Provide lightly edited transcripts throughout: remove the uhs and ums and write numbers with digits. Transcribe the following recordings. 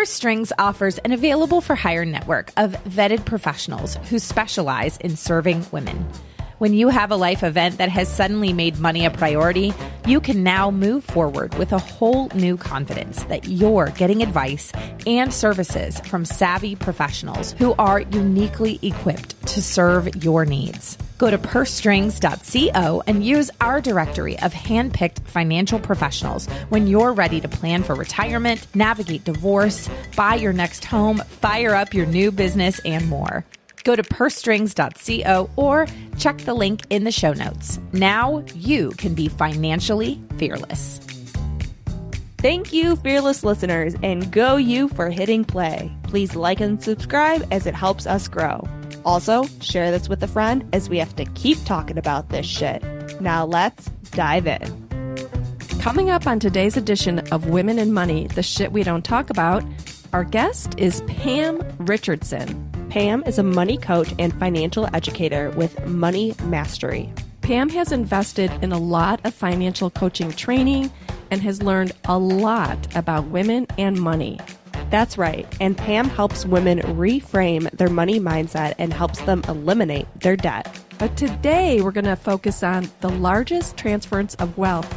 Purse Strings offers an available for hire network of vetted professionals who specialize in serving women. When you have a life event that has suddenly made money a priority, you can now move forward with a whole new confidence that you're getting advice and services from savvy professionals who are uniquely equipped to serve your needs. Go to pursestrings.co and use our directory of handpicked financial professionals when you're ready to plan for retirement, navigate divorce, buy your next home, fire up your new business, and more. Go to pursestrings.co or check the link in the show notes. Now you can be financially fearless. Thank you, fearless listeners, and go you for hitting play. Please like and subscribe as it helps us grow. Also, share this with a friend as we have to keep talking about this shit. Now let's dive in. Coming up on today's edition of Women and Money, the shit we don't talk about, our guest is Pam Richardson. Pam is a money coach and financial educator with Money Mastery. Pam has invested in a lot of financial coaching training and has learned a lot about women and money. That's right, and Pam helps women reframe their money mindset and helps them eliminate their debt. But today we're going to focus on the largest transference of wealth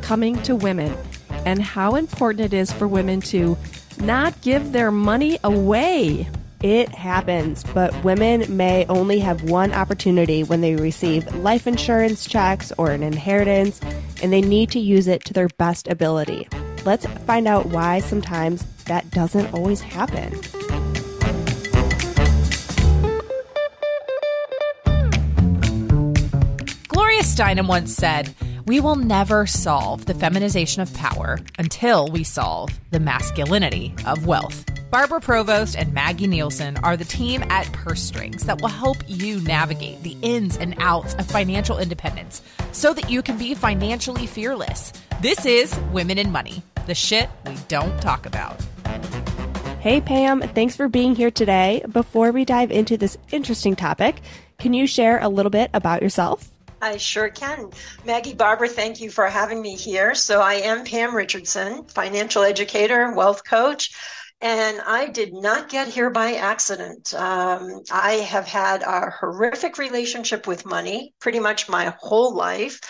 coming to women and how important it is for women to not give their money away. It happens, but women may only have one opportunity when they receive life insurance checks or an inheritance, and they need to use it to their best ability. Let's find out why sometimes that doesn't always happen. Gloria Steinem once said, "We will never solve the feminization of power until we solve the masculinity of wealth." Barbara Provost and Maggie Nielsen are the team at Purse Strings that will help you navigate the ins and outs of financial independence so that you can be financially fearless. This is Women in Money, the shit we don't talk about. Hey Pam, thanks for being here today. Before we dive into this interesting topic, can you share a little bit about yourself? I sure can. Maggie, Barbara, thank you for having me here. So I am Pam Richardson, financial educator, wealth coach. And I did not get here by accident. I have had a horrific relationship with money pretty much my whole life.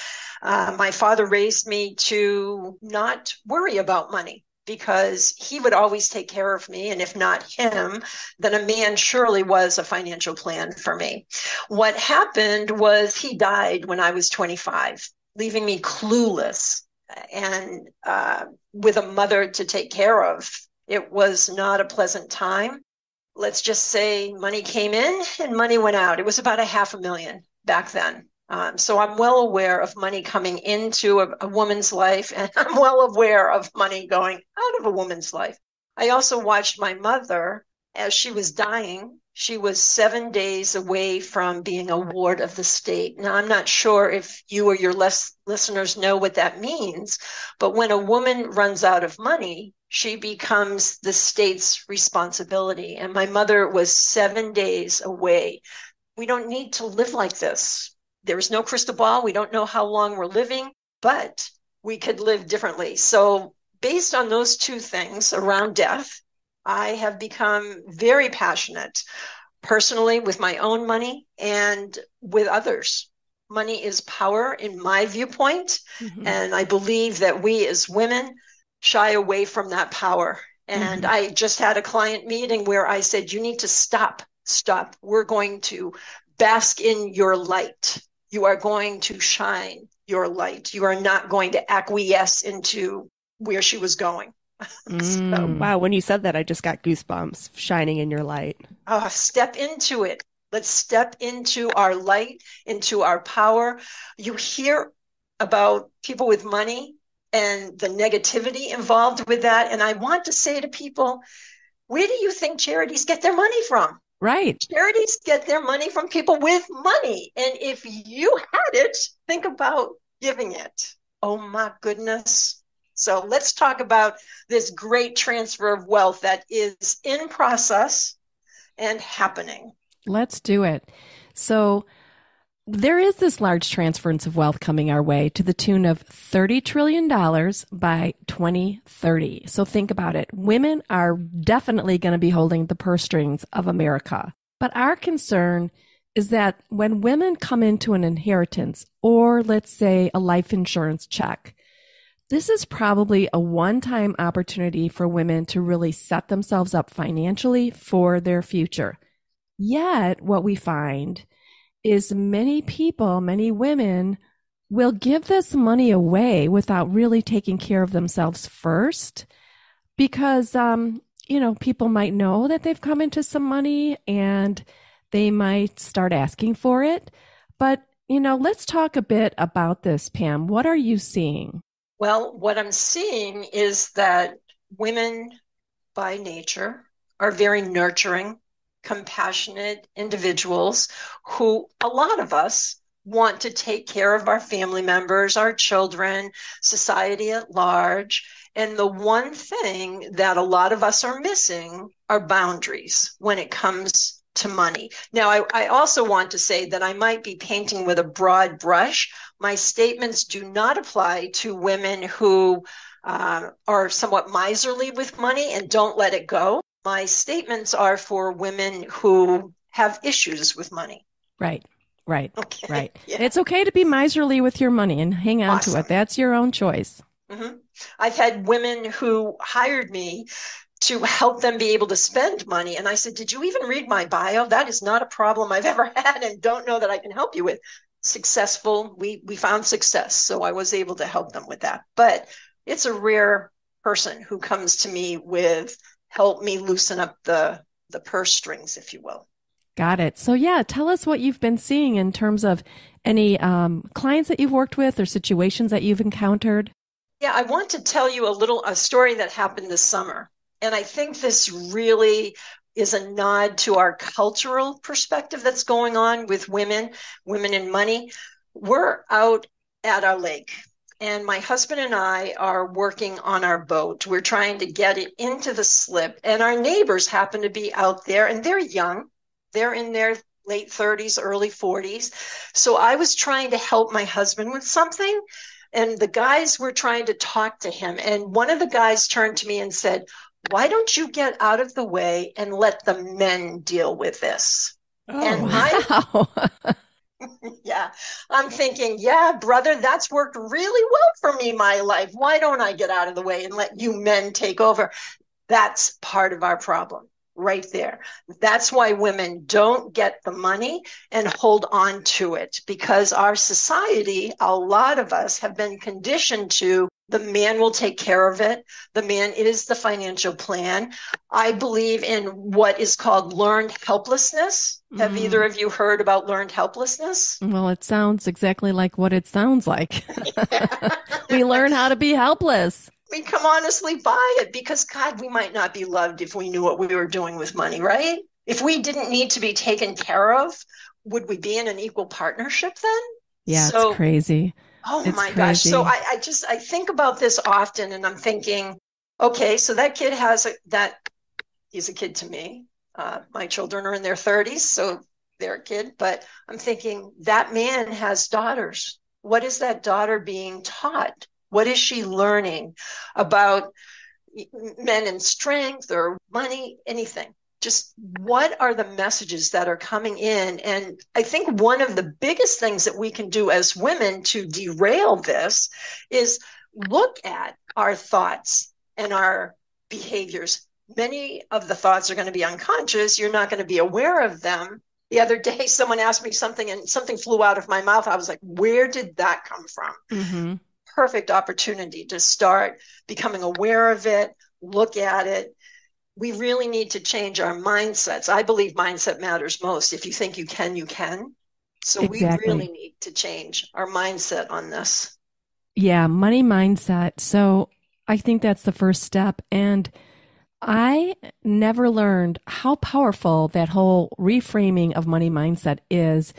My father raised me to not worry about money because he would always take care of me. And if not him, then a man surely was a financial plan for me. What happened was he died when I was 25, leaving me clueless and with a mother to take care of. It was not a pleasant time. Let's just say money came in and money went out. It was about $500,000 back then. So I'm well aware of money coming into a woman's life, and I'm well aware of money going out of a woman's life. I also watched my mother as she was dying. She was 7 days away from being a ward of the state. Now, I'm not sure if you or your listeners know what that means, but when a woman runs out of money, she becomes the state's responsibility. And my mother was 7 days away. We don't need to live like this. There's no crystal ball. We don't know how long we're living, but we could live differently. So based on those two things around death, I have become very passionate personally with my own money and with others. Money is power in my viewpoint. Mm-hmm. And I believe that we as women shy away from that power. And I just had a client meeting where I said, you need to stop. We're going to bask in your light. You are going to shine your light. You are not going to acquiesce into where she was going. So, wow, when you said that, I just got goosebumps, shining in your light. Step into it. Let's step into our light, into our power. You hear about people with money and the negativity involved with that. And I want to say to people, where do you think charities get their money from? Right. Charities get their money from people with money. And if you had it, think about giving it. Oh my goodness. So let's talk about this great transfer of wealth that is in process and happening. Let's do it. So there is this large transference of wealth coming our way to the tune of $30 trillion by 2030. So think about it. Women are definitely going to be holding the purse strings of America. But our concern is that when women come into an inheritance, or let's say a life insurance check, this is probably a one-time opportunity for women to really set themselves up financially for their future. Yet, what we find is many people, many women will give this money away without really taking care of themselves first because, people might know that they've come into some money and they might start asking for it. But, let's talk a bit about this, Pam. What are you seeing? Well, what I'm seeing is that women by nature are very nurturing, compassionate individuals who, a lot of us, want to take care of our family members, our children, society at large. And the one thing that a lot of us are missing are boundaries when it comes to money. Now, I also want to say that I might be painting with a broad brush. My statements do not apply to women who are somewhat miserly with money and don't let it go. My statements are for women who have issues with money. Right. Okay. Right. Yeah. It's okay to be miserly with your money and hang on to it. That's your own choice. Mm-hmm. I've had women who hired me to help them be able to spend money. And I said, did you even read my bio? That is not a problem I've ever had and don't know that I can help you with. Successful. We found success. So I was able to help them with that. But it's a rare person who comes to me with, help me loosen up the purse strings, if you will. Got it. So tell us what you've been seeing in terms of any clients that you've worked with or situations that you've encountered. Yeah, I want to tell you a story that happened this summer. And I think this really is a nod to our cultural perspective that's going on with women and money. We're out at our lake, and my husband and I are working on our boat. We're trying to get it into the slip, and our neighbors happen to be out there, and they're young. They're in their late 30s, early 40s. So I was trying to help my husband with something, and the guys were trying to talk to him. And one of the guys turned to me and said, why don't you get out of the way and let the men deal with this? Oh, and wow. Yeah, I'm thinking, yeah, brother, that's worked really well for me, my life. Why don't I get out of the way and let you men take over? That's part of our problem right there. That's why women don't get the money and hold on to it, because our society, a lot of us have been conditioned to the man will take care of it. The man is the financial plan. I believe in what is called learned helplessness. Have either of you heard about learned helplessness? Well, it sounds exactly like what it sounds like. We learn how to be helpless. We come honestly by it because, God, we might not be loved if we knew what we were doing with money, right? If we didn't need to be taken care of, would we be in an equal partnership then? Yeah, it's crazy. Oh it's my crazy. gosh. So I think about this often, and I'm thinking, okay, so that kid he's a kid to me. My children are in their 30s, so they're a kid, but I'm thinking that man has daughters. What is that daughter being taught? What is she learning about men and strength or money, anything? Just what are the messages that are coming in? And I think one of the biggest things that we can do as women to derail this is look at our thoughts and our behaviors. Many of the thoughts are going to be unconscious. You're not going to be aware of them. The other day, someone asked me something and something flew out of my mouth. I was like, where did that come from? Mm-hmm. Perfect opportunity to start becoming aware of it, look at it. We really need to change our mindsets. I believe mindset matters most. If you think you can, you can. So Exactly. We really need to change our mindset on this. Yeah, money mindset. So I think that's the first step. And I never learned how powerful that whole reframing of money mindset is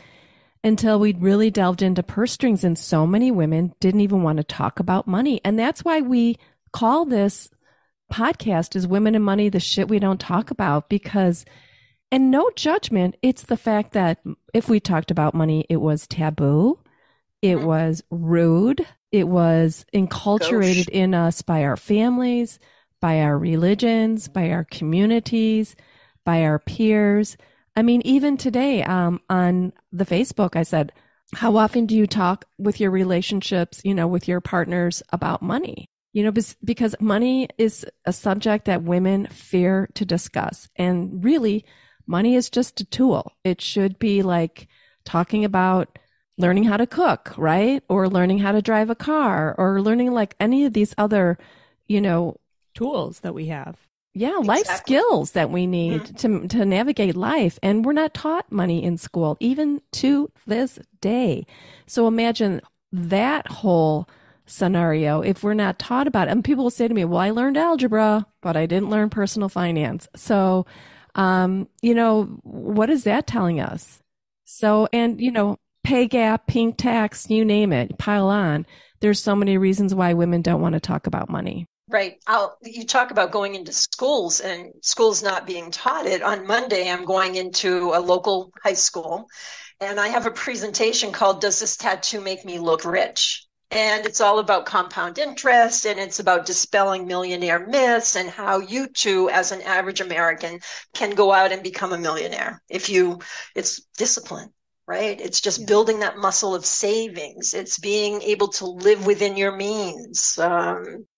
until we really delved into purse strings, and so many women didn't even want to talk about money. And that's why we call this podcast is Women and Money, the shit we don't talk about, because And no judgment. It's the fact that if we talked about money, it was taboo. It was rude. It was enculturated in us by our families, by our religions, by our communities, by our peers. I mean, even today on the Facebook, I said, how often do you talk with your relationships, with your partners about money? Because money is a subject that women fear to discuss. And really, money is just a tool. It should be like talking about learning how to cook, right? Or learning how to drive a car, or learning like any of these other, tools that we have. Yeah, life skills that we need to navigate life. And we're not taught money in school, even to this day. So imagine that whole scenario if we're not taught about it. And people will say to me, well, I learned algebra, but I didn't learn personal finance. So, what is that telling us? So, and, pay gap, pink tax, you name it, pile on. There's so many reasons why women don't want to talk about money. Right. You talk about going into schools and schools not being taught it. On Monday, I'm going into a local high school, and I have a presentation called Does This Tattoo Make Me Look Rich? And it's all about compound interest, and it's about dispelling millionaire myths and how you too, as an average American, can go out and become a millionaire. It's discipline. Right? It's just building that muscle of savings. It's being able to live within your means.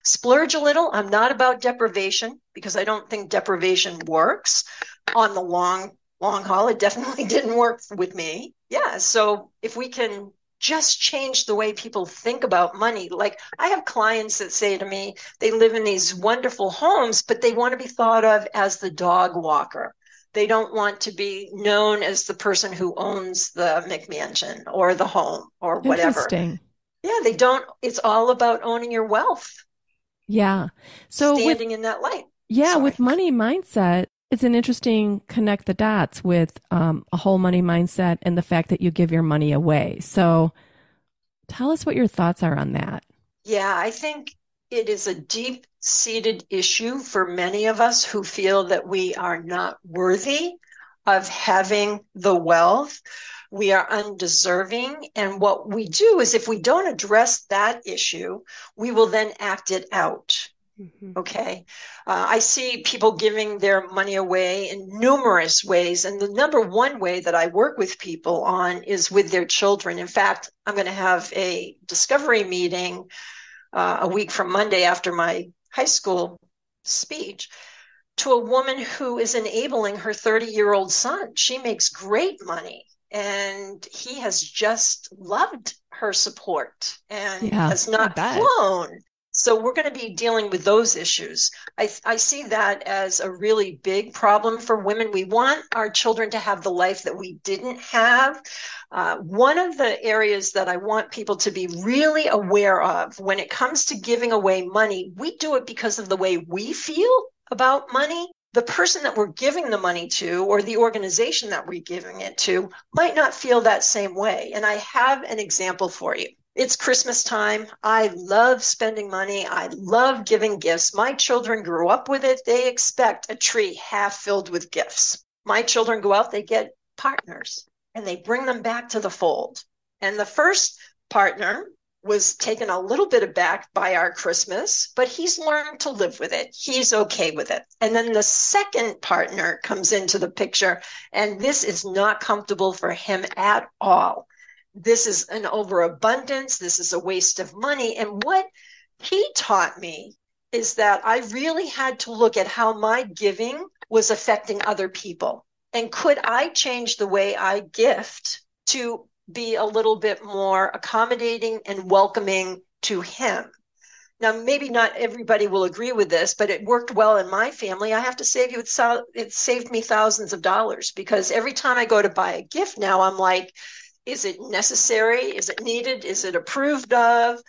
Splurge a little. I'm not about deprivation, because I don't think deprivation works on the long haul. It definitely didn't work with me. Yeah. So if we can just change the way people think about money. Like, I have clients that say to me, they live in these wonderful homes, but they want to be thought of as the dog walker. They don't want to be known as the person who owns the McMansion or the home or whatever. Interesting. Yeah, they don't. It's all about owning your wealth. Yeah. So standing in that light. Yeah, Sorry. with money mindset, it's an interesting connect the dots with a whole money mindset and the fact that you give your money away. So tell us what your thoughts are on that. Yeah, I think it is a deep-seated issue for many of us who feel that we are not worthy of having the wealth. We are undeserving. And what we do is, if we don't address that issue, we will then act it out. Okay. I see people giving their money away in numerous ways. And the number one way that I work with people on is with their children. In fact, I'm going to have a discovery meeting a week from Monday after my high school speech to a woman who is enabling her 30-year-old son. She makes great money, and he has just loved her support and has not flown. So we're going to be dealing with those issues. I see that as a really big problem for women. We want our children to have the life that we didn't have. One of the areas that I want people to be really aware of when it comes to giving away money, we do it because of the way we feel about money. The person that we're giving the money to, or the organization that we're giving it to, might not feel that same way. And I have an example for you. It's Christmas time. I love spending money. I love giving gifts. My children grew up with it. They expect a tree half filled with gifts. My children go out, they get partners, and they bring them back to the fold. And the first partner was taken a little bit aback by our Christmas, but he's learned to live with it. He's okay with it. And then the second partner comes into the picture, and this is not comfortable for him at all. This is an overabundance. This is a waste of money. And what he taught me is that I really had to look at how my giving was affecting other people. And could I change the way I gift to be a little bit more accommodating and welcoming to him? Now, maybe not everybody will agree with this, but it worked well in my family. I have to say, it saved me thousands of dollars, because every time I go to buy a gift now, I'm like, is it necessary? Is it needed? Is it approved of?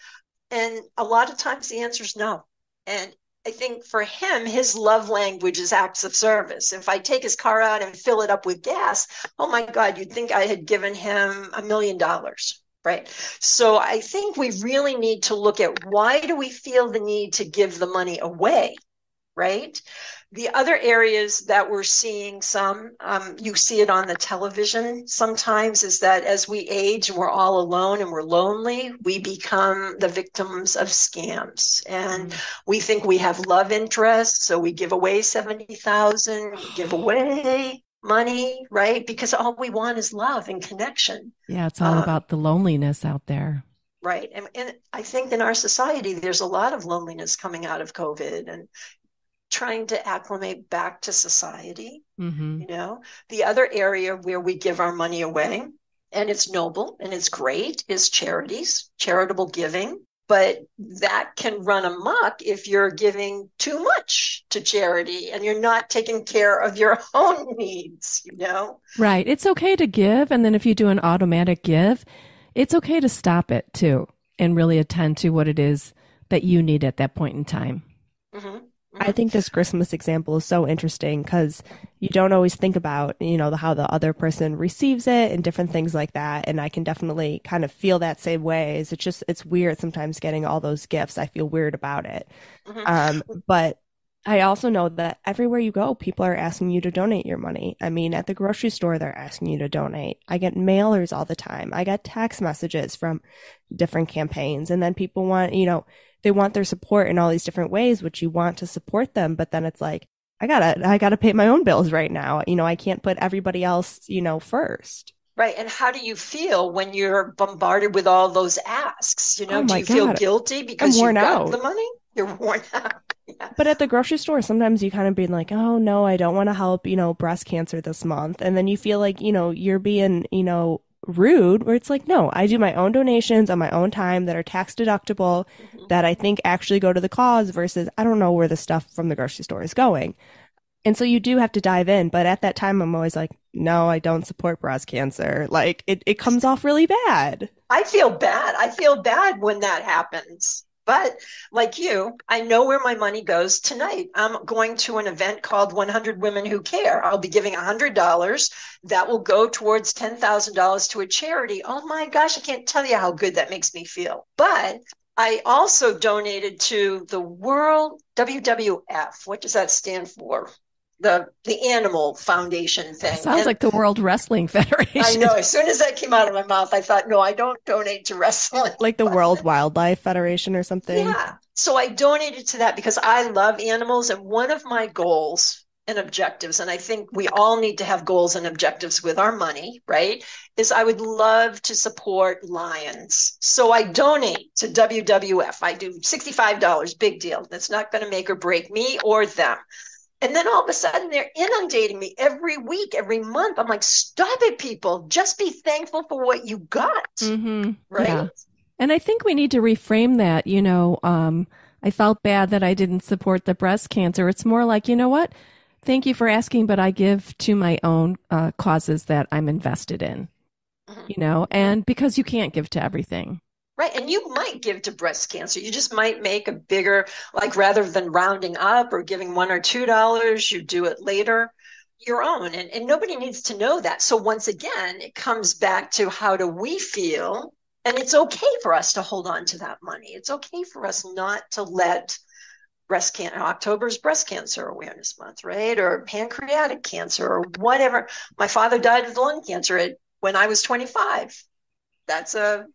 And a lot of times the answer is no. And I think for him, his love language is acts of service. If I take his car out and fill it up with gas, oh my God, you'd think I had given him $1 million, right? So I think we really need to look at, why do we feel the need to give the money away? right? The other areas that we're seeing some, you see it on the television sometimes, is that as we age and we're all alone and we're lonely, we become the victims of scams. And we think we have love interests, so we give away 70,000, we give away money, right? Because all we want is love and connection. Yeah, it's all about the loneliness out there. Right. And I think in our society, there's a lot of loneliness coming out of COVID and trying to acclimate back to society. You know, the other area where we give our money away, and it's noble and it's great, is charities, charitable giving. But that can run amok if you're giving too much to charity and you're not taking care of your own needs, you know? Right. It's okay to give. And then if you do an automatic give, it's okay to stop it too and really attend to what it is that you need at that point in time. I think this Christmas example is so interesting because you don't always think about, you know, how the other person receives it and different things like that. And I can definitely kind of feel that same way. It's weird sometimes getting all those gifts. I feel weird about it. But I also know that everywhere you go, people are asking you to donate your money. I mean, at the grocery store, they're asking you to donate. I get mailers all the time. I get text messages from different campaigns. And then people want, you know, they want their support in all these different ways, which you want to support them. But then it's like, I gotta pay my own bills right now. You know, I can't put everybody else, you know, first. Right. And how do you feel when you're bombarded with all those asks? You know, Oh do my you feel God. guilty because I'm you worn got out. the money? You're worn out. Yeah. But at the grocery store, sometimes you kind of be like, oh no, I don't want to help, you know, breast cancer this month. And then you feel like, you know, you're being, you know, rude, where it's like, no, I do my own donations on my own time that are tax deductible, that I think actually go to the cause versus I don't know where the stuff from the grocery store is going. And so you do have to dive in. But at that time, I'm always like, no, I don't support breast cancer. Like it comes off really bad. I feel bad. I feel bad when that happens. But like you, I know where my money goes tonight. I'm going to an event called 100 Women Who Care. I'll be giving $100. That will go towards $10,000 to a charity. Oh my gosh, I can't tell you how good that makes me feel. But I also donated to the World WWF. What does that stand for? The Animal Foundation thing. Sounds like the World Wrestling Federation. I know. As soon as that came out of my mouth, I thought, no, I don't donate to wrestling. Like the World Wildlife Federation or something. Yeah. So I donated to that because I love animals. And one of my goals and objectives, and I think we all need to have goals and objectives with our money, right, is I would love to support lions. So I donate to WWF. I do $65, big deal. That's not going to make or break me or them. And then all of a sudden they're inundating me every week, every month. I'm like, stop it, people. Just be thankful for what you got. Right? Yeah. And I think we need to reframe that. You know, I felt bad that I didn't support the breast cancer. It's more like, you know what? Thank you for asking, but I give to my own causes that I'm invested in, you know, and because you can't give to everything. Right. And you might give to breast cancer. You just might make a bigger, like rather than rounding up or giving $1 or $2, you do it later, your own. And nobody needs to know that. So once again, it comes back to how do we feel? And it's okay for us to hold on to that money. It's okay for us not to let October's breast cancer awareness month, right? Or pancreatic cancer or whatever. My father died of lung cancer when I was 25. That's a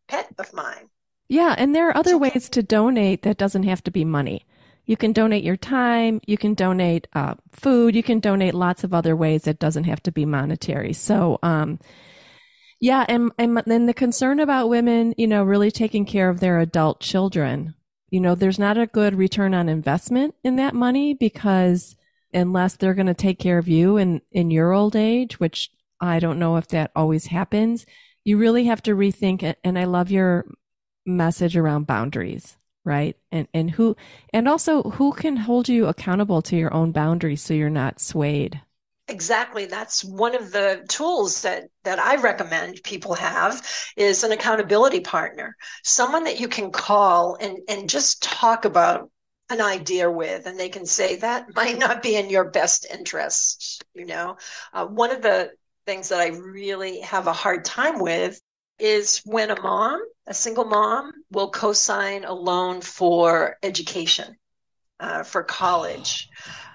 pet of mine. Yeah, and there are other ways to donate that doesn't have to be money. You can donate your time, you can donate food, you can donate lots of other ways that doesn't have to be monetary. So, yeah, and then the concern about women, you know, really taking care of their adult children. You know, there's not a good return on investment in that money because unless they're going to take care of you in your old age, which I don't know if that always happens, you really have to rethink it. And I love your message around boundaries, right? And also who can hold you accountable to your own boundaries so you're not swayed. Exactly. That's one of the tools that I recommend people have is an accountability partner, someone that you can call and just talk about an idea with, and they can say that might not be in your best interest. You know, one of the things that I really have a hard time with is when a single mom will co-sign a loan for education. for college,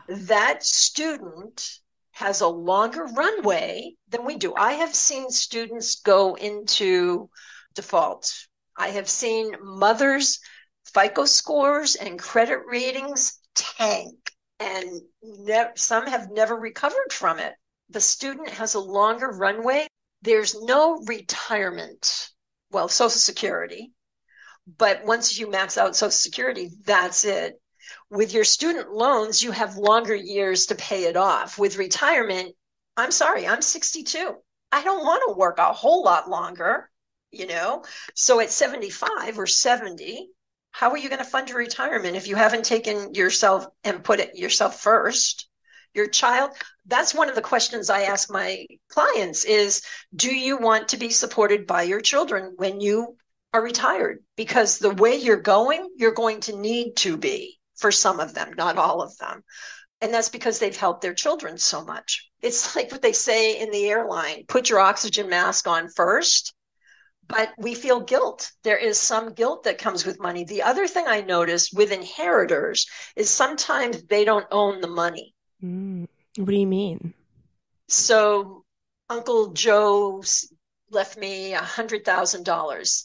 that student has a longer runway than we do. I have seen students go into default. I have seen mothers' FICO scores and credit ratings tank, and some have never recovered from it. The student has a longer runway. There's no retirement. Well, Social Security, but once you max out Social Security, that's it. With your student loans, you have longer years to pay it off. With retirement, I'm sorry, I'm 62. I don't want to work a whole lot longer, So at 75 or 70, how are you going to fund your retirement if you haven't taken yourself and put it yourself first? Your child, that's one of the questions I ask my clients is, do you want to be supported by your children when you are retired? Because the way you're going to need to be for some of them, not all of them. And that's because they've helped their children so much. It's like what they say in the airline, put your oxygen mask on first. But we feel guilt. There is some guilt that comes with money. The other thing I noticed with inheritors is sometimes they don't own the money. What do you mean? So Uncle Joe left me $100,000.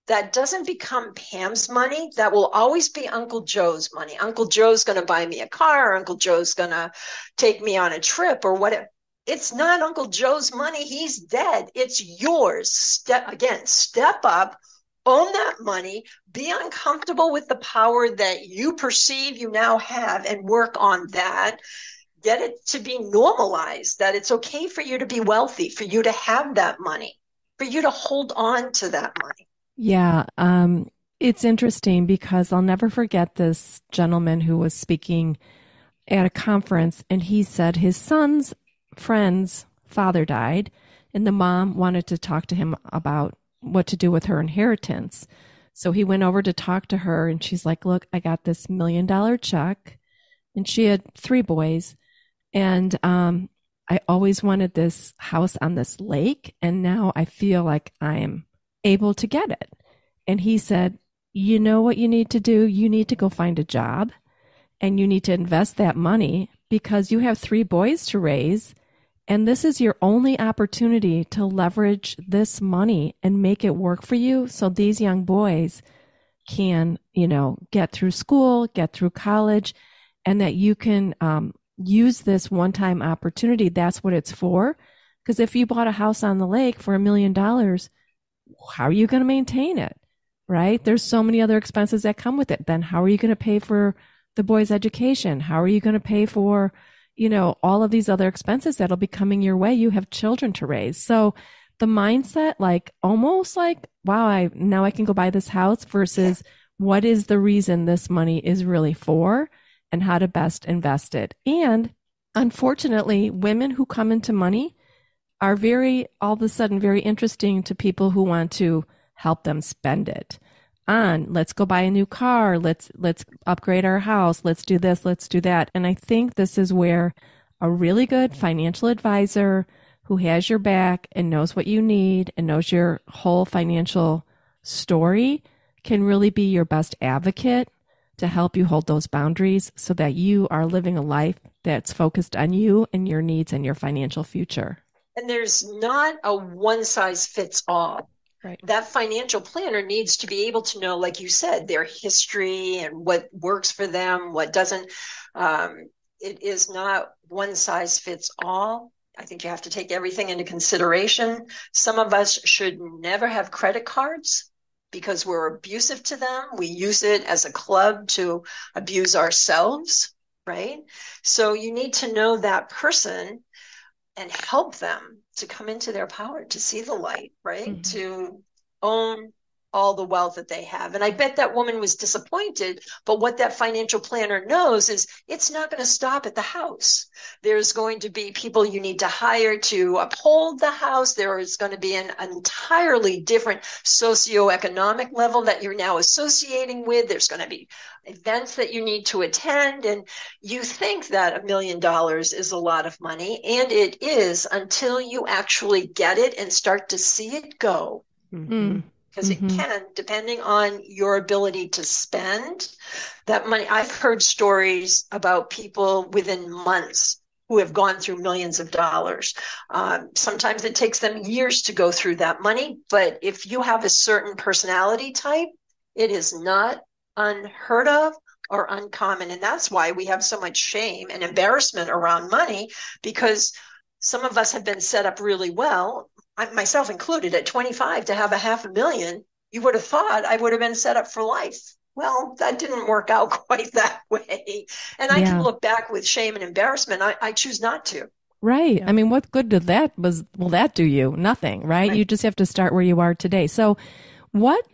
That doesn't become Pam's money. That will always be Uncle Joe's money. Uncle Joe's going to buy me a car. Uncle Joe's going to take me on a trip or whatever. It's not Uncle Joe's money. He's dead. It's yours. Step up, own that money, be uncomfortable with the power that you perceive you now have and work on that. Get it to be normalized, that it's okay for you to be wealthy, for you to have that money, for you to hold on to that money. Yeah. It's interesting because I'll never forget this gentleman who was speaking at a conference, and he said his son's friend's father died, and the mom wanted to talk to him about what to do with her inheritance. So he went over to talk to her, and she's like, look, I got this $1 million check. And she had 3 boys. And I always wanted this house on this lake, and now I feel like I'm able to get it. And he said, you know what you need to do? You need to go find a job, and you need to invest that money because you have 3 boys to raise. And this is your only opportunity to leverage this money and make it work for you. So these young boys can, get through school, get through college, and that you can use this one-time opportunity. That's what it's for. Because if you bought a house on the lake for $1 million, how are you going to maintain it? Right? There's so many other expenses that come with it. Then how are you going to pay for the boys' education? How are you going to pay for all of these other expenses that'll be coming your way? You have children to raise. So the mindset, almost like, wow, now I can go buy this house versus what is the reason this money is really for and how to best invest it. And unfortunately, women who come into money are all of a sudden very interesting to people who want to help them spend it on, let's go buy a new car, let's upgrade our house, let's do this, let's do that. And I think this is where a really good financial advisor who has your back and knows what you need and knows your whole financial story can really be your best advocate to help you hold those boundaries so that you are living a life that's focused on you and your needs and your financial future. And there's not a one size fits all. Right. That financial planner needs to be able to know, like you said, their history and what works for them, what doesn't. It is not one size fits all. I think you have to take everything into consideration. Some of us should never have credit cards because we're abusive to them. We use it as a club to abuse ourselves, right? So you need to know that person and help them to come into their power, to see the light, right? Mm-hmm. To own all the wealth that they have. And I bet that woman was disappointed, but what that financial planner knows is it's not going to stop at the house. There's going to be people you need to hire to uphold the house. There is going to be an entirely different socioeconomic level that you're now associating with. There's going to be events that you need to attend. And you think that $1 million is a lot of money, and it is until you actually get it and start to see it go. Mm-hmm. because it can, depending on your ability to spend that money. I've heard stories about people within months who have gone through millions of dollars. Sometimes it takes them years to go through that money, but if you have a certain personality type, it is not unheard of or uncommon. And that's why we have so much shame and embarrassment around money, because some of us have been set up really well, myself included, at 25 to have $500,000. You would have thought I would have been set up for life. Well, that didn't work out quite that way. And I can look back with shame and embarrassment. I choose not to. Right. Yeah. I mean, what good did that will that do you? Nothing, right? You just have to start where you are today. So what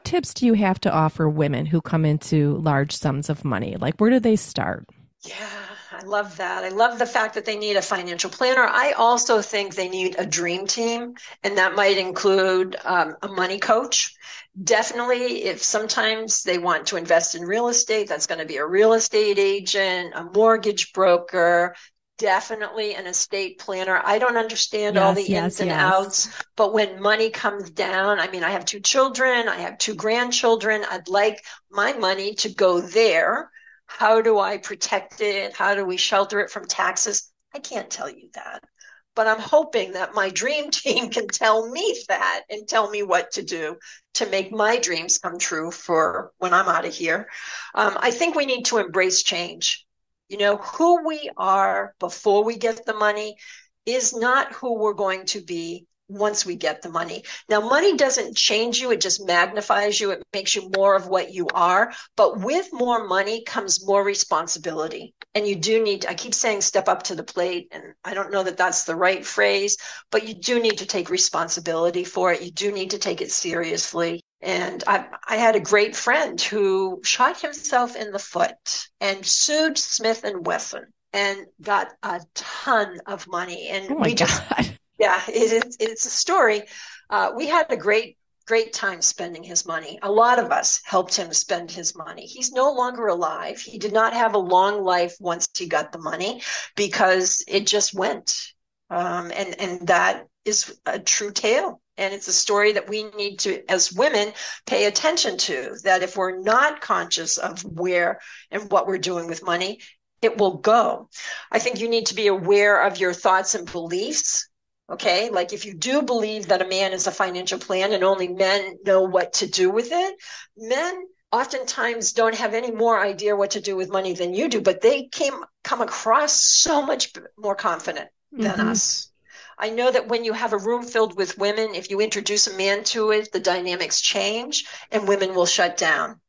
tips do you have to offer women who come into large sums of money? Like, where do they start? Yeah, I love that. I love the fact that they need a financial planner. I also think they need a dream team, and that might include a money coach. Definitely, if sometimes they want to invest in real estate, that's going to be a real estate agent, a mortgage broker, definitely an estate planner. I don't understand all the ins and outs, but when money comes down, I mean, I have 2 children, I have 2 grandchildren. I'd like my money to go there. How do I protect it? How do we shelter it from taxes? I can't tell you that, but I'm hoping that my dream team can tell me that and tell me what to do to make my dreams come true for when I'm out of here. I think we need to embrace change. You know, who we are before we get the money is not who we're going to be once we get the money. Now, money doesn't change you. It just magnifies you. It makes you more of what you are. But with more money comes more responsibility. And you do need, I keep saying step up to the plate. And I don't know that that's the right phrase, but you do need to take responsibility for it. You do need to take it seriously. And I had a great friend who shot himself in the foot and sued Smith and Wesson and got a ton of money. And yeah, it's a story. We had a great time spending his money. A lot of us helped him spend his money. He's no longer alive. He did not have a long life once he got the money because it just went. And that is a true tale. And it's a story that we need to, as women, pay attention to, that if we're not conscious of where and what we're doing with money, it will go. I think you need to be aware of your thoughts and beliefs. Okay, like if you do believe that a man is a financial plan and only men know what to do with it, men oftentimes don't have any more idea what to do with money than you do, but they come across so much more confident than us. I know that when you have a room filled with women, if you introduce a man to it, the dynamics change and women will shut down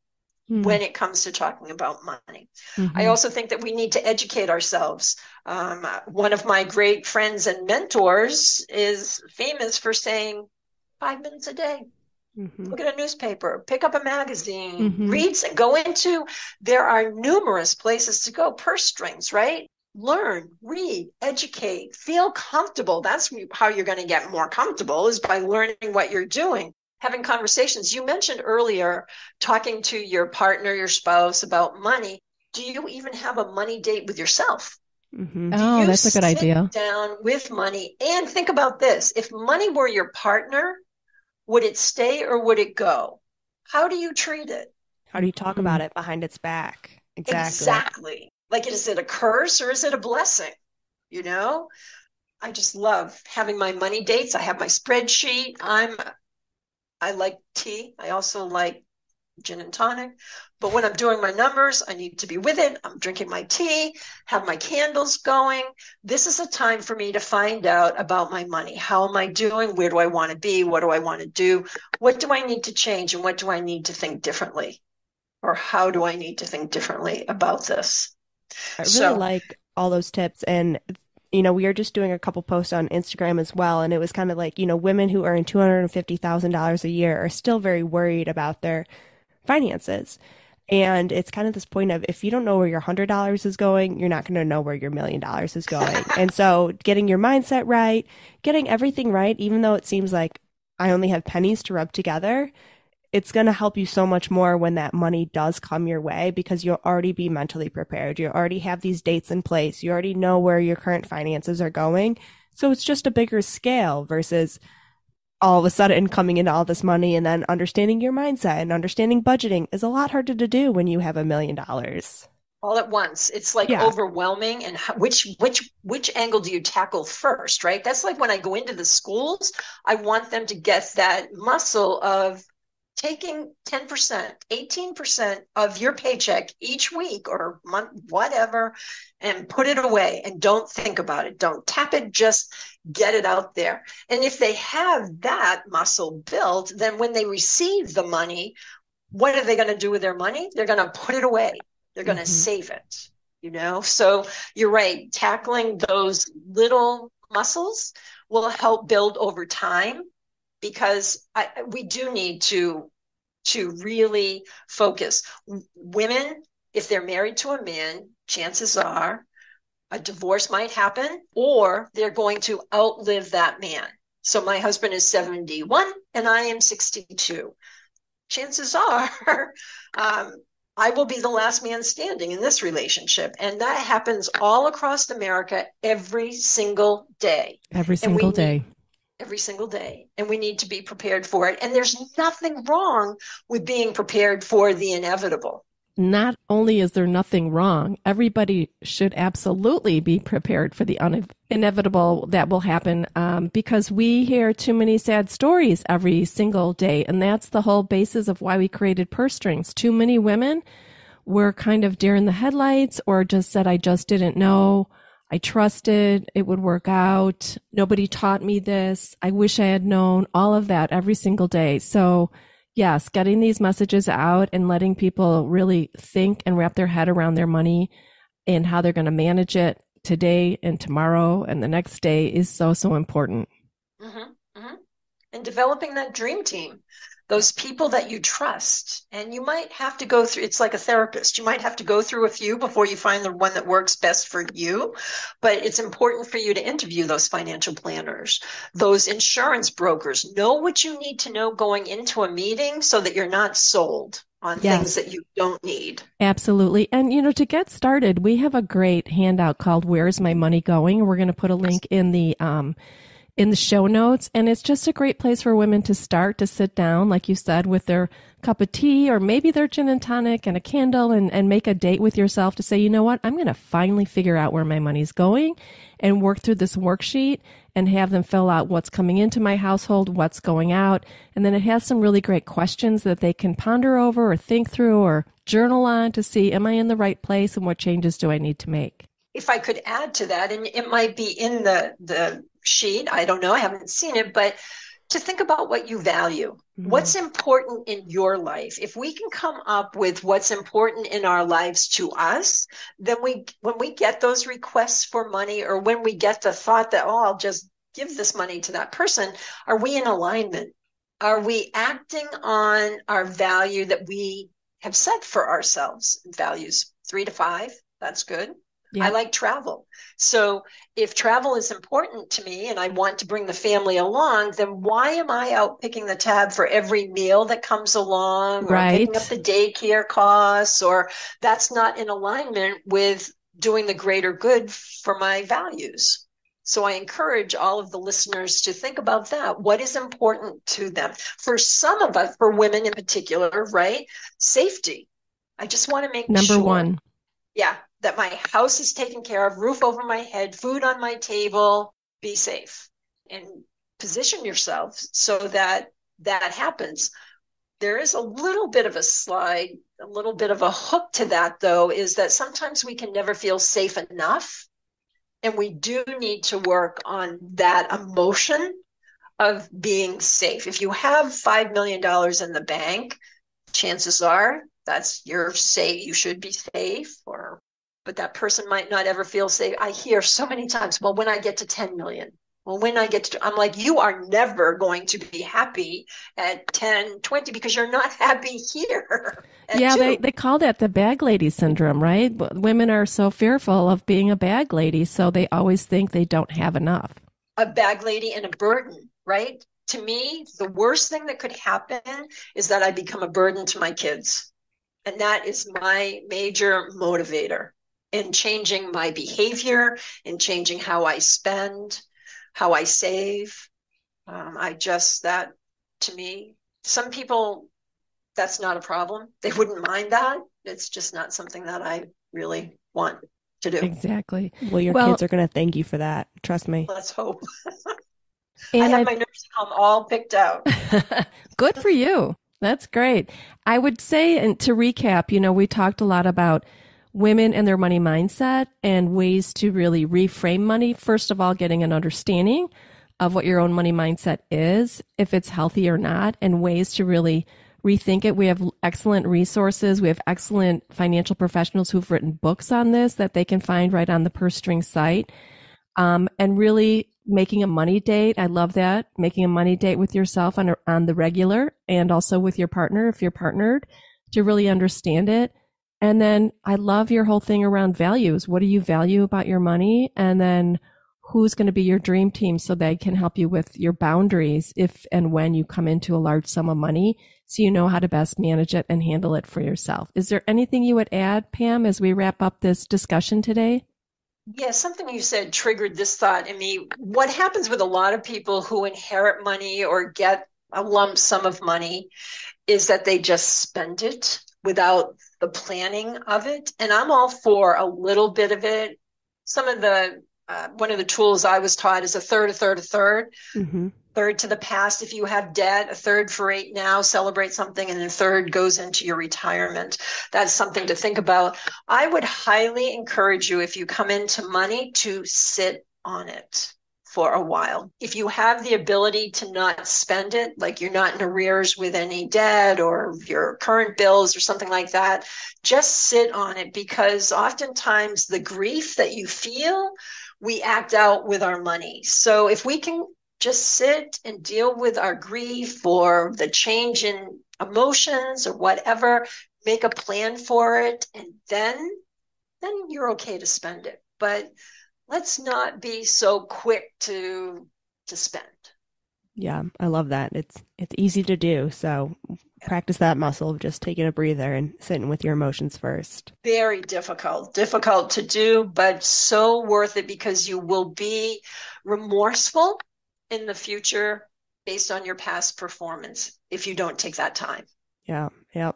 when it comes to talking about money. I also think that we need to educate ourselves. One of my great friends and mentors is famous for saying 5 minutes a day. Look at a newspaper, pick up a magazine, read, go into, there are numerous places to go, purse strings, right? Learn, read, educate, feel comfortable. That's how you're going to get more comfortable, is by learning what you're doing. Having conversations. You mentioned earlier talking to your partner, your spouse about money. Do you even have a money date with yourself? Oh, that's a good idea. Sit down with money and think about this. If money were your partner, would it stay or would it go? How do you treat it? How do you talk about it behind its back? Exactly. Like, is it a curse or is it a blessing? You know, I just love having my money dates. I have my spreadsheet. I like tea. I also like gin and tonic. But when I'm doing my numbers, I need to be with it. I'm drinking my tea, have my candles going. This is a time for me to find out about my money. How am I doing? Where do I want to be? What do I want to do? What do I need to change? And what do I need to think differently? Or how do I need to think differently about this? I really like all those tips. And, you know, we are just doing a couple posts on Instagram as well. And it was kind of like, you know, women who earn $250,000 a year are still very worried about their finances. And it's kind of this point of, if you don't know where your $100 is going, you're not going to know where your $1 million is going. And so getting your mindset right, getting everything right, even though it seems like I only have pennies to rub together, it's going to help you so much more when that money does come your way, because you'll already be mentally prepared. You already have these dates in place. You already know where your current finances are going. So it's just a bigger scale versus all of a sudden coming into all this money, and then understanding your mindset and understanding budgeting is a lot harder to do when you have $1 million. All at once. It's like Yeah. overwhelming. And which angle do you tackle first, right? That's like when I go into the schools, I want them to get that muscle of taking 10%, 18% of your paycheck each week or month, whatever, and put it away and don't think about it. Don't tap it, just get it out there. And if they have that muscle built, then when they receive the money, what are they going to do with their money? They're going to put it away. They're going to save it, So you're right. Tackling those little muscles will help build over time, because we do need to really focus. Women, if they're married to a man, chances are a divorce might happen, or they're going to outlive that man. So my husband is 71 and I am 62. Chances are I will be the last man standing in this relationship. And that happens all across America every single day. Every single day. Every single day. And we need to be prepared for it. And there's nothing wrong with being prepared for the inevitable. Not only is there nothing wrong, everybody should absolutely be prepared for the inevitable that will happen, because we hear too many sad stories every single day. And that's the whole basis of why we created purse strings. Too many women were kind of deer in the headlights, or just said, I just didn't know. I trusted it would work out. Nobody taught me this. I wish I had known. All of that every single day. So yes, getting these messages out and letting people really think and wrap their head around their money and how they're going to manage it today and tomorrow and the next day is so, so important. And developing that dream team, those people that you trust. And you might have to go through, it's like a therapist. You might have to go through a few before you find the one that works best for you. But it's important for you to interview those financial planners, those insurance brokers. Know what you need to know going into a meeting so that you're not sold on things that you don't need. Absolutely. And, to get started, we have a great handout called Where's My Money Going? We're going to put a link in the show notes. And it's just a great place for women to start, to sit down, like you said, with their cup of tea or maybe their gin and tonic and a candle and make a date with yourself to say, you know what, I'm going to finally figure out where my money's going and work through this worksheet and have them fill out what's coming into my household, what's going out. And then it has some really great questions that they can ponder over or think through or journal on to see, am I in the right place and what changes do I need to make? If I could add to that, and it might be in the sheet, I don't know, I haven't seen it, but to think about what you value, what's important in your life. If we can come up with what's important in our lives to us, then when we get those requests for money, or when we get the thought that, I'll just give this money to that person, are we in alignment? Are we acting on our value that we have set for ourselves? Values 3 to 5, that's good. Yeah. I like travel. So if travel is important to me and I want to bring the family along, then why am I out picking the tab for every meal that comes along, or picking up the daycare costs, or that's not in alignment with doing the greater good for my values? So I encourage all of the listeners to think about that. What is important to them? For some of us, for women in particular, right? Safety. I just want to make Number one. Yeah, that my house is taken care of, roof over my head, food on my table, be safe, and position yourself so that that happens. There is a little bit of a slide, a little bit of a hook to that, though, is that sometimes we can never feel safe enough. And we do need to work on that emotion of being safe. If you have $5 million in the bank, chances are that's you're safe. You should be safe, but that person might not ever feel safe. I hear so many times, well, when I get to 10 million, well, when I get to, I'm like, you are never going to be happy at 10, 20 because you're not happy here. Yeah, they call that the bag lady syndrome, right? Women are so fearful of being a bag lady, so they always think they don't have enough. A bag lady and a burden, right? To me, the worst thing that could happen is that I become a burden to my kids. And that is my major motivator in changing my behavior, in changing how I spend, how I save. That to me, some people, that's not a problem. They wouldn't mind that. It's just not something that I really want to do. Exactly. Well, your kids are going to thank you for that. Trust me. Let's hope. And I have my nursing home all picked out. Good for you. That's great. I would say, and to recap, we talked a lot about women and their money mindset and ways to really reframe money. First of all, getting an understanding of what your own money mindset is, if it's healthy or not, and ways to really rethink it. We have excellent resources. We have excellent financial professionals who've written books on this that they can find right on the Purse String site. And really making a money date. I love that. Making a money date with yourself on the regular, and also with your partner if you're partnered, to really understand it. And then I love your whole thing around values. What do you value about your money? And then who's going to be your dream team so they can help you with your boundaries if and when you come into a large sum of money, so you know how to best manage it and handle it for yourself. Is there anything you would add, Pam, as we wrap up this discussion today? Yeah, something you said triggered this thought in me. What happens with a lot of people who inherit money or get a lump sum of money is that they just spend it without the planning of it. And I'm all for a little bit of it. Some of the, one of the tools I was taught is a third, a third, a third. Mm-hmm. Third to the past if you have debt, a third for right now, celebrate something, and a third goes into your retirement. That's something to think about. I would highly encourage you, if you come into money, to sit on it for a while. If you have the ability to not spend it, like you're not in arrears with any debt or your current bills or something like that, just sit on it, because oftentimes the grief that you feel, we act out with our money. So if we can just sit and deal with our grief or the change in emotions or whatever, make a plan for it, and then you're okay to spend it. But let's not be so quick to spend. Yeah, I love that. It's easy to do. So practice that muscle of just taking a breather and sitting with your emotions first. Very difficult to do, but so worth it, because you will be remorseful in the future based on your past performance if you don't take that time. Yeah. Yep.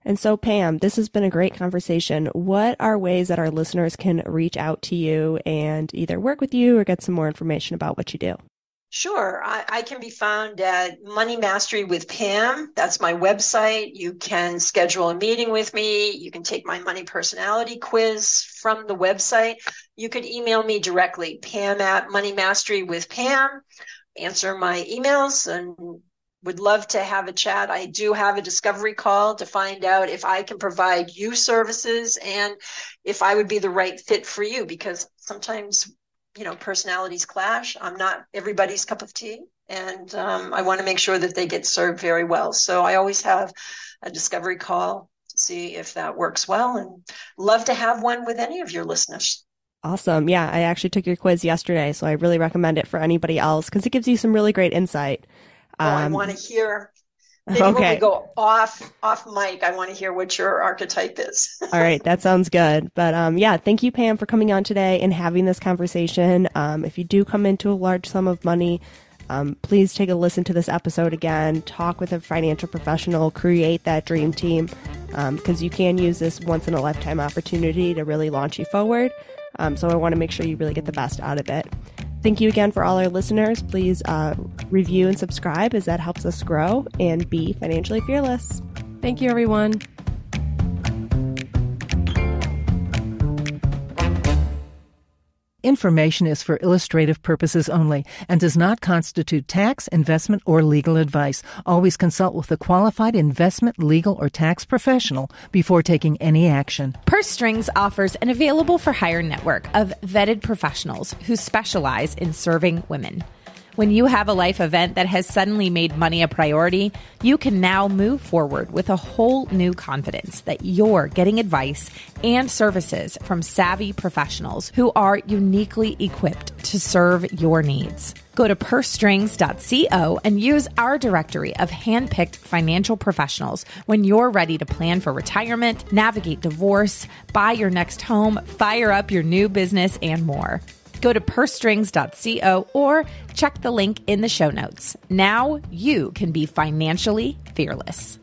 And so, Pam, this has been a great conversation. What are ways that our listeners can reach out to you and either work with you or get some more information about what you do? Sure. I can be found at Money Mastery with Pam. That's my website. You can schedule a meeting with me. You can take my money personality quiz from the website. You could email me directly, Pam at Money Mastery with Pam. Answer my emails and would love to have a chat. I do have a discovery call to find out if I can provide you services and if I would be the right fit for you, because sometimes personalities clash. I'm not everybody's cup of tea, and I want to make sure that they get served very well. So I always have a discovery call to see if that works well, and love to have one with any of your listeners. Awesome. Yeah, I actually took your quiz yesterday, so I really recommend it for anybody else because it gives you some really great insight. I want to hear. Maybe when we go off mic, I want to hear what your archetype is. All right, that sounds good. But yeah, thank you, Pam, for coming on today and having this conversation. If you do come into a large sum of money, please take a listen to this episode again. Talk with a financial professional. Create that dream team, because you can use this once in a lifetime opportunity to really launch you forward. So I want to make sure you really get the best out of it. Thank you again for all our listeners. Please review and subscribe, as that helps us grow and be financially fearless. Thank you, everyone. Information is for illustrative purposes only and does not constitute tax, investment, or legal advice. Always consult with a qualified investment, legal, or tax professional before taking any action. Purse Strings offers an available for hire network of vetted professionals who specialize in serving women. When you have a life event that has suddenly made money a priority, you can now move forward with a whole new confidence that you're getting advice and services from savvy professionals who are uniquely equipped to serve your needs. Go to pursestrings.co and use our directory of handpicked financial professionals when you're ready to plan for retirement, navigate divorce, buy your next home, fire up your new business, and more. Go to pursestrings.co or check the link in the show notes. Now you can be financially fearless.